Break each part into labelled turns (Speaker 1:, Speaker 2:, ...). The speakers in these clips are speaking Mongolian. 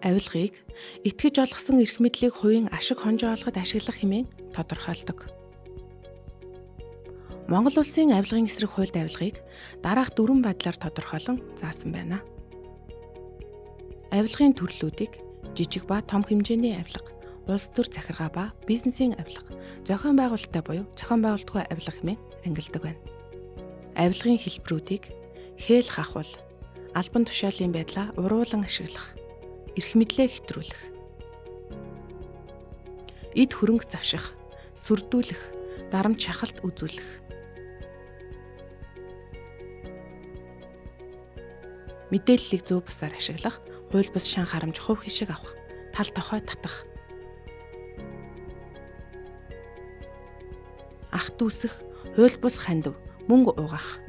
Speaker 1: авилгыг итгэж олгосон эрх мэдлийг хувийн ашиг хонжоо олоход ашиглах хэмээн тодорхойлдог. Монгол улсын авилгын эсрэг хуульд авилгыг дараах 4 байдлаар тодорхойлон заасан байна. Авилгын төрлүүдийг жижиг ба том хэмжээний авилга, улс төр захиргаа ба бизнесийн авилга, зохион байгуулалттай буюу зохион байгуулалтгүй авилга хэмээн ангилдаг байна. Авилгын хэлбэрүүдийг хээл хахуул, албан тушаалын байдлаа уруулан ашиглах, эрх мэдлээ хэтрүүлэх, эд хөрөнгө завших, сүрдүүлэх, дарамт шахалт үзүүлэх, мэдээллийг зөв бусаар ашиглах, хууль бус шан харамж хувь хишиг авах, тал тохой татах, ах дүүсэх, хууль бус хандив, мөнгө угаах,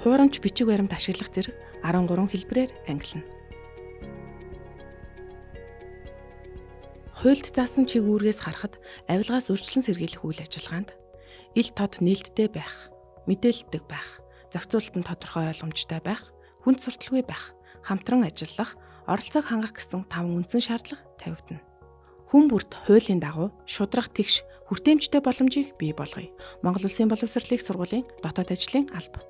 Speaker 1: хуурамч бичиг баримт ашиглах зэрэг 13 хэлбэрээр ангилна. Хуульд заасан чиглэлээс харахад авилгаас үржилэн сэргийлэх үйл ажиллагаанд ил тод нээлттэй байх, мэдээлэлдэг байх, зохицуулалтанд тодорхой ойлгомжтой байх, хүнд сурталгүй байх, хамтран ажиллах, оролцоог хангах гэсэн 5 үндсэн шаардлага тавигдана. Хүн бүрт хуулийн дагуу шударга тэгш хүртээмжтэй боломжийг бий болгоё. Монгол Улсын боловсролын их сургуулийн дотоод ажлын алба.